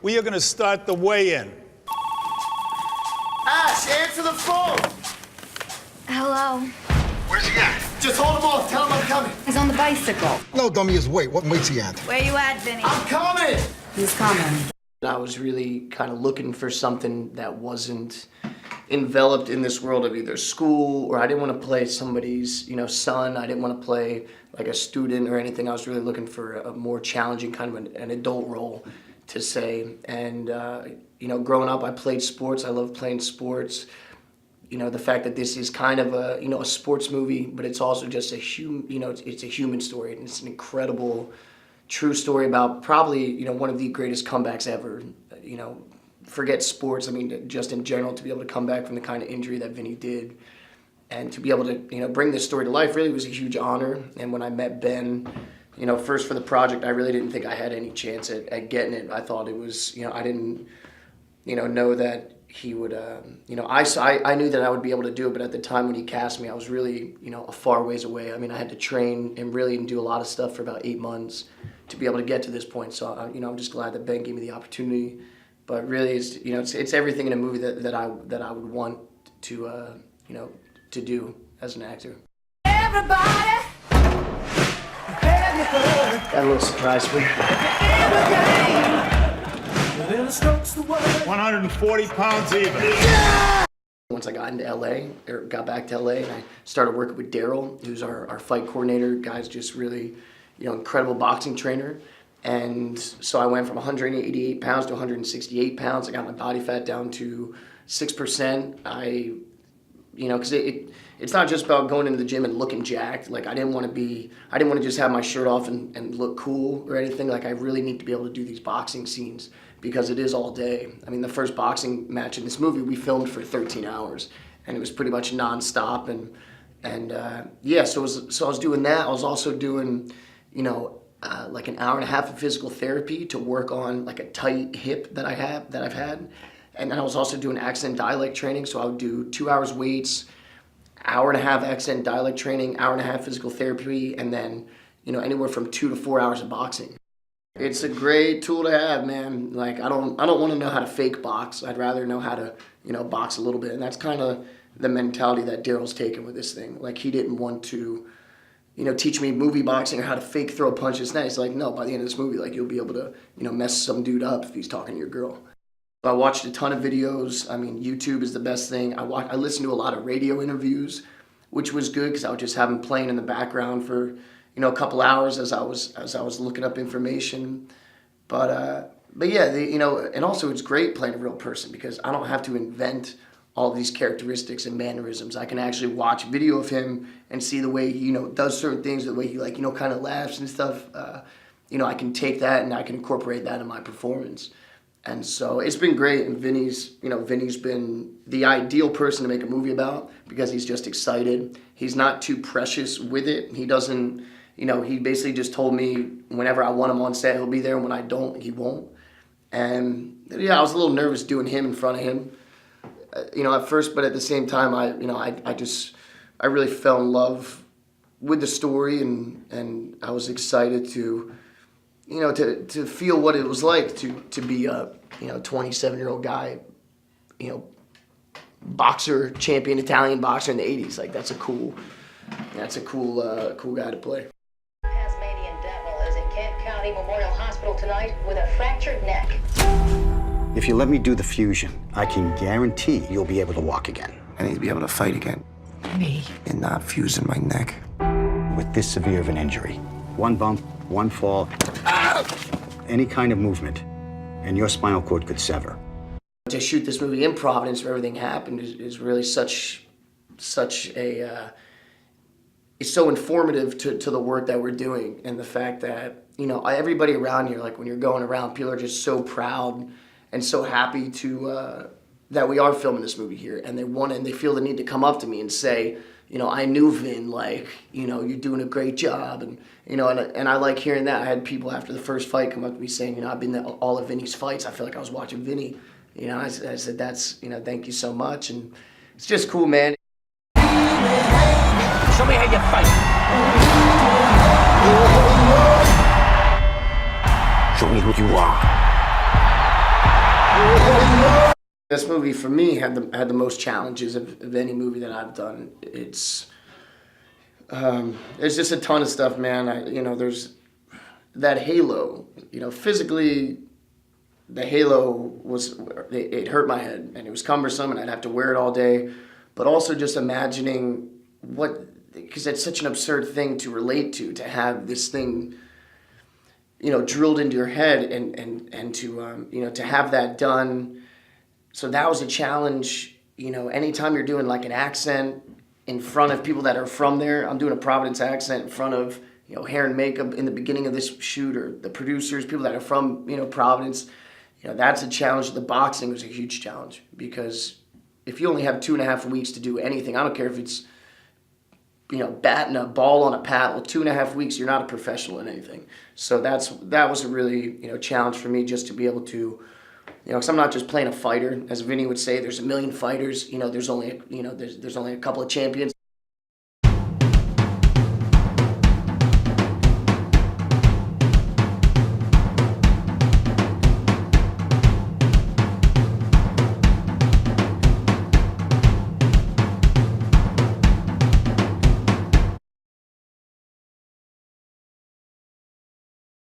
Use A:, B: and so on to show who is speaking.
A: We are going to start the weigh-in.
B: Ash, answer the phone!
C: Hello.
B: Where's he at? Just hold him off. Tell him I'm coming.
C: He's on the bicycle.
D: No, dummy, is wait. What weight's he at?
C: Where you at, Vinny?
B: I'm coming!
C: He's coming.
E: I was really kind of looking for something that wasn't enveloped in this world of either school, or I didn't want to play somebody's, son. I didn't want to play like a student or anything. I was really looking for a more challenging kind of an adult role to say. And, growing up, I played sports. I love playing sports. The fact that this is kind of a sports movie, but it's also just it's a human story, and it's an incredible, true story about probably, one of the greatest comebacks ever. Forget sports, just in general, to be able to come back from the kind of injury that Vinny did, and to be able to, bring this story to life really was a huge honor. And when I met Ben, first for the project, I really didn't think I had any chance at getting it. I thought it was, I didn't, know that he would, I knew that I would be able to do it, but at the time when he cast me, I was really, a far ways away. I had to train and really do a lot of stuff for about 8 months to be able to get to this point. So, I'm just glad that Ben gave me the opportunity. But really, it's everything in a movie that I would want to, to do as an actor.
C: Everybody!
E: Got a little surprise for you.
A: 140 pounds even.
E: Once I got into LA, or got back to LA, and I started working with Daryl, who's our fight coordinator. Guy's just really, incredible boxing trainer. And so I went from 188 pounds to 168 pounds. I got my body fat down to 6%. Because it's not just about going into the gym and looking jacked. Like, I didn't want to just have my shirt off and look cool or anything. Like, I really need to be able to do these boxing scenes because it is all day. The first boxing match in this movie, we filmed for 13 hours, and it was pretty much nonstop. So I was doing that. I was also doing, like an hour and a half of physical therapy to work on like a tight hip that I've had. And then I was also doing accent dialect training. So I would do 2 hours weights, hour and a half accent dialect training, hour and a half physical therapy, and then, anywhere from 2 to 4 hours of boxing. It's a great tool to have, man. Like, I don't want to know how to fake box. I'd rather know how to, box a little bit. And that's kind of the mentality that Daryl's taken with this thing. Like, he didn't want to, teach me movie boxing or how to fake throw punches. Now he's like, no, by the end of this movie, like, you'll be able to, mess some dude up if he's talking to your girl. I watched a ton of videos. YouTube is the best thing. I listened to a lot of radio interviews, which was good because I would just have them playing in the background for, a couple hours as I was looking up information. But yeah, and also it's great playing a real person because I don't have to invent all of these characteristics and mannerisms. I can actually watch video of him and see the way he, does certain things, the way he kind of laughs and stuff. I can take that and I can incorporate that in my performance. And so it's been great, and Vinny's been the ideal person to make a movie about because he's just excited. He's not too precious with it. He doesn't, he basically just told me whenever I want him on set, he'll be there, and when I don't, he won't. And yeah, I was a little nervous doing him in front of him, at first, but at the same time, I really fell in love with the story, and I was excited to feel what it was like to be a 27-year-old guy, boxer, champion Italian boxer in the 80s. Like, that's a cool guy to play.
F: Tasmanian Devil is at Kent County Memorial Hospital tonight with a fractured neck.
G: If you let me do the fusion, I can guarantee you'll be able to walk again.
B: I need to be able to fight again.
C: Me.
B: And not fusing my neck.
G: With this severe of an injury, one bump, one fall, any kind of movement, and your spinal cord could sever.
E: To shoot this movie in Providence, where everything happened, is really such a. It's so informative to the work that we're doing, and the fact that everybody around here, like when you're going around, people are just so proud and so happy to that we are filming this movie here, and they feel the need to come up to me and say, I knew Vin, like, you're doing a great job, and and I like hearing that. I had people after the first fight come up to me saying, I've been to all of Vinny's fights. I feel like I was watching Vinny. I said, that's, thank you so much, and it's just cool, man.
H: Show me how you fight. Show me who you are.
E: This movie for me had the most challenges of any movie that I've done. It's there's just a ton of stuff, man. There's that halo. Physically, the halo it hurt my head and it was cumbersome and I'd have to wear it all day. But also just imagining because it's such an absurd thing to relate to have this thing, drilled into your head and to have that done. So that was a challenge, anytime you're doing like an accent in front of people that are from there. I'm doing a Providence accent in front of, hair and makeup in the beginning of this shoot, or the producers, people that are from, Providence. That's a challenge. The boxing was a huge challenge because if you only have 2.5 weeks to do anything, I don't care if it's, batting a ball on a paddle, 2.5 weeks, you're not a professional in anything. So that was a really, challenge for me, just to be able to, because I'm not just playing a fighter. As Vinny would say, there's a million fighters. There's only a couple of champions.